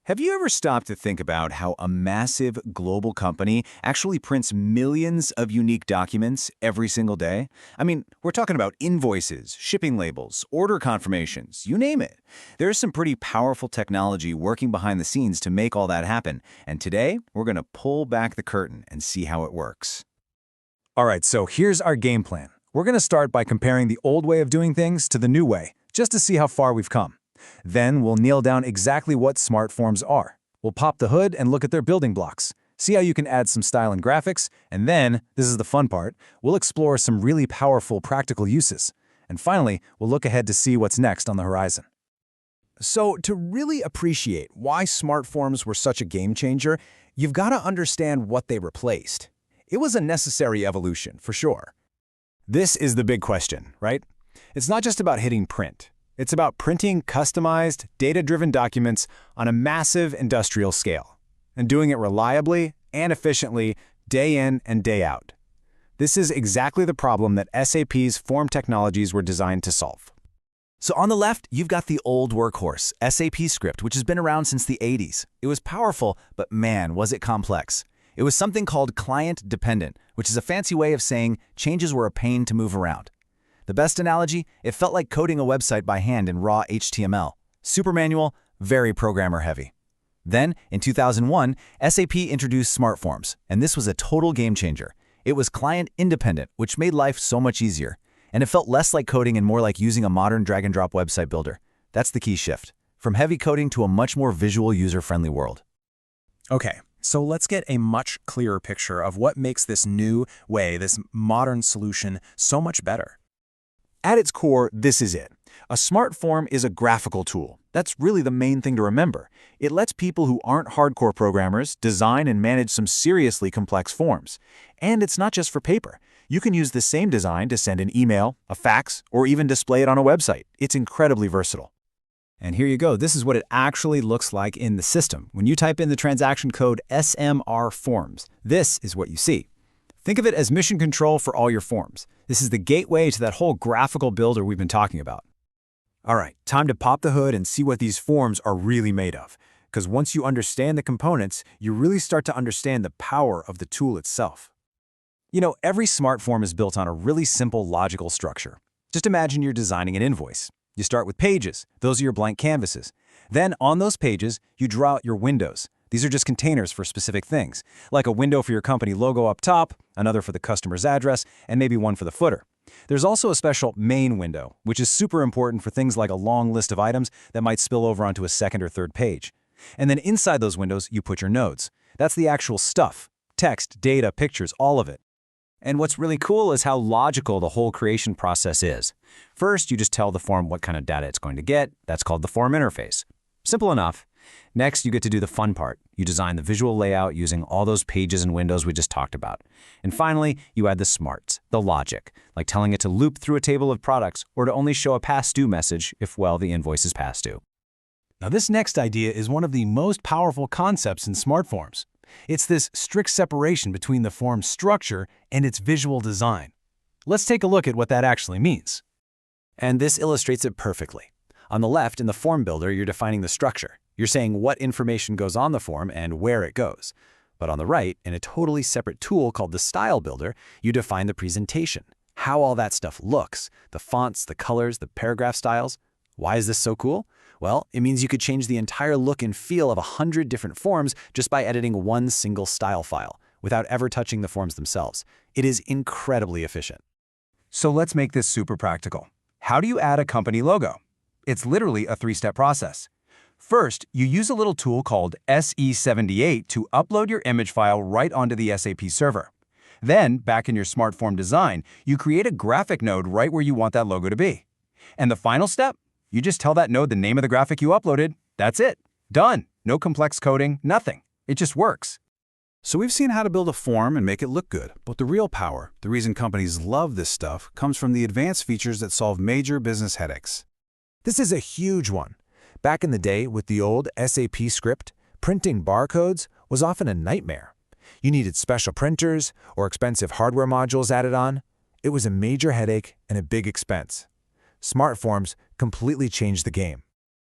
Have you ever stopped to think about how a massive global company actually prints millions of unique documents every single day? I mean, we're talking about invoices, shipping labels, order confirmations, you name it. There's some pretty powerful technology working behind the scenes to make all that happen, and today we're going to pull back the curtain and see how it works. All right, so here's our game plan. We're going to start by comparing the old way of doing things to the new way, just to see how far we've come. Then we'll nail down exactly what SmartForms are. We'll pop the hood and look at their building blocks, see how you can add some style and graphics, and then, this is the fun part, we'll explore some really powerful practical uses. And finally, we'll look ahead to see what's next on the horizon. So, to really appreciate why SmartForms were such a game changer, you've got to understand what they replaced. It was a necessary evolution, for sure. This is the big question, right? It's not just about hitting print. It's about printing customized, data-driven documents on a massive industrial scale, and doing it reliably and efficiently day in and day out. This is exactly the problem that SAP's form technologies were designed to solve. So on the left, you've got the old workhorse, SAP Script, which has been around since the 80s. It was powerful, but man, was it complex. It was something called client-dependent, which is a fancy way of saying changes were a pain to move around. The best analogy, it felt like coding a website by hand in raw HTML. Super manual, very programmer-heavy. Then, in 2001, SAP introduced SmartForms, and this was a total game changer. It was client-independent, which made life so much easier. And it felt less like coding and more like using a modern drag-and-drop website builder. That's the key shift, from heavy coding to a much more visual, user-friendly world. Okay, so let's get a much clearer picture of what makes this new way, this modern solution, so much better. At its core, this is it. A smart form is a graphical tool. That's really the main thing to remember. It lets people who aren't hardcore programmers design and manage some seriously complex forms. And it's not just for paper. You can use the same design to send an email, a fax, or even display it on a website. It's incredibly versatile. And here you go. This is what it actually looks like in the system. When you type in the transaction code SMRForms, this is what you see. Think of it as mission control for all your forms. This is the gateway to that whole graphical builder we've been talking about. All right, time to pop the hood and see what these forms are really made of. Because once you understand the components, you really start to understand the power of the tool itself. You know, every smart form is built on a really simple logical structure. Just imagine you're designing an invoice. You start with pages. Those are your blank canvases. Then on those pages, you draw out your windows. These are just containers for specific things, like a window for your company logo up top, another for the customer's address, and maybe one for the footer. There's also a special main window, which is super important for things like a long list of items that might spill over onto a second or third page. And then inside those windows, you put your nodes. That's the actual stuff: text, data, pictures, all of it. And what's really cool is how logical the whole creation process is. First, you just tell the form what kind of data it's going to get. That's called the form interface. Simple enough. Next, you get to do the fun part. You design the visual layout using all those pages and windows we just talked about. And finally, you add the smarts, the logic, like telling it to loop through a table of products or to only show a past due message if, well, the invoice is past due. Now, this next idea is one of the most powerful concepts in SmartForms. It's this strict separation between the form's structure and its visual design. Let's take a look at what that actually means. And this illustrates it perfectly. On the left, in the form builder, you're defining the structure. You're saying what information goes on the form and where it goes. But on the right, in a totally separate tool called the Style Builder, you define the presentation, how all that stuff looks, the fonts, the colors, the paragraph styles. Why is this so cool? Well, it means you could change the entire look and feel of 100 different forms just by editing one single style file, without ever touching the forms themselves. It is incredibly efficient. So let's make this super practical. How do you add a company logo? It's literally a three-step process. First, you use a little tool called SE78 to upload your image file right onto the SAP server. Then, back in your SmartForm design, you create a graphic node right where you want that logo to be. And the final step? You just tell that node the name of the graphic you uploaded. That's it. Done. No complex coding, nothing. It just works. So we've seen how to build a form and make it look good, but the real power, the reason companies love this stuff, comes from the advanced features that solve major business headaches. This is a huge one. Back in the day, with the old SAP Script, printing barcodes was often a nightmare. You needed special printers or expensive hardware modules added on. It was a major headache and a big expense. SmartForms completely changed the game.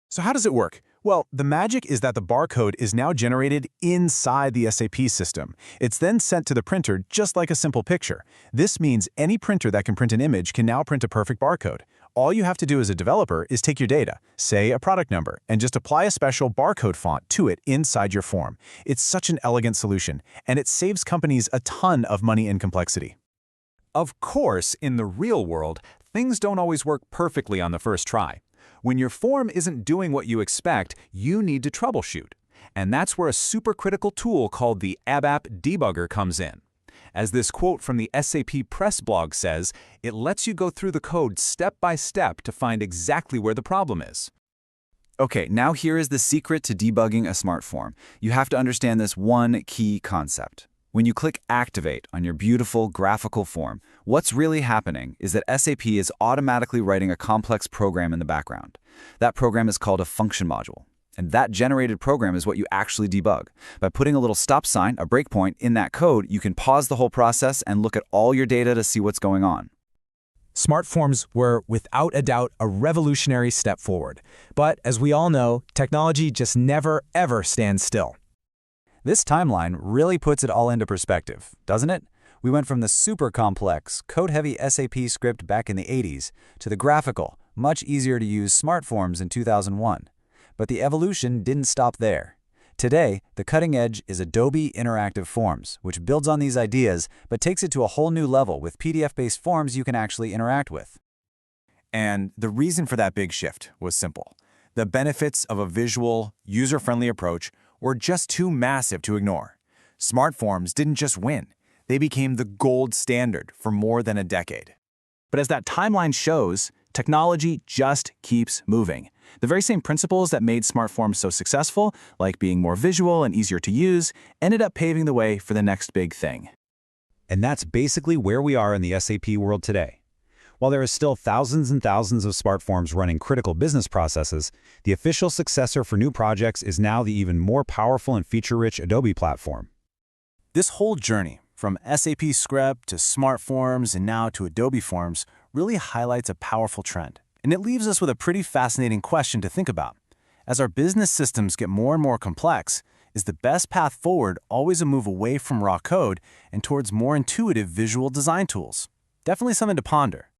So how does it work? Well, the magic is that the barcode is now generated inside the SAP system. It's then sent to the printer just like a simple picture. This means any printer that can print an image can now print a perfect barcode. All you have to do as a developer is take your data, say a product number, and just apply a special barcode font to it inside your form. It's such an elegant solution, and it saves companies a ton of money and complexity. Of course, in the real world, things don't always work perfectly on the first try. When your form isn't doing what you expect, you need to troubleshoot. And that's where a supercritical tool called the ABAP debugger comes in. As this quote from the SAP Press blog says, it lets you go through the code step by step to find exactly where the problem is. Okay, now here is the secret to debugging a smart form. You have to understand this one key concept. When you click Activate on your beautiful graphical form, what's really happening is that SAP is automatically writing a complex program in the background. That program is called a function module. And that generated program is what you actually debug. By putting a little stop sign, a breakpoint, in that code, you can pause the whole process and look at all your data to see what's going on. SmartForms were, without a doubt, a revolutionary step forward. But as we all know, technology just never, ever stands still. This timeline really puts it all into perspective, doesn't it? We went from the super complex, code-heavy SAP script back in the 80s to the graphical, much easier to use SmartForms in 2001. But the evolution didn't stop there. Today, the cutting edge is Adobe Interactive Forms, which builds on these ideas but takes it to a whole new level with PDF-based forms you can actually interact with. And the reason for that big shift was simple. The benefits of a visual, user-friendly approach were just too massive to ignore. SmartForms didn't just win. They became the gold standard for more than a decade. But as that timeline shows, technology just keeps moving. The very same principles that made SmartForms so successful, like being more visual and easier to use, ended up paving the way for the next big thing. And that's basically where we are in the SAP world today. While there is still thousands and thousands of SmartForms running critical business processes, the official successor for new projects is now the even more powerful and feature-rich Adobe platform. This whole journey, from SAP Script to SmartForms and now to Adobe Forms, really highlights a powerful trend. And it leaves us with a pretty fascinating question to think about. As our business systems get more and more complex, is the best path forward always a move away from raw code and towards more intuitive visual design tools? Definitely something to ponder.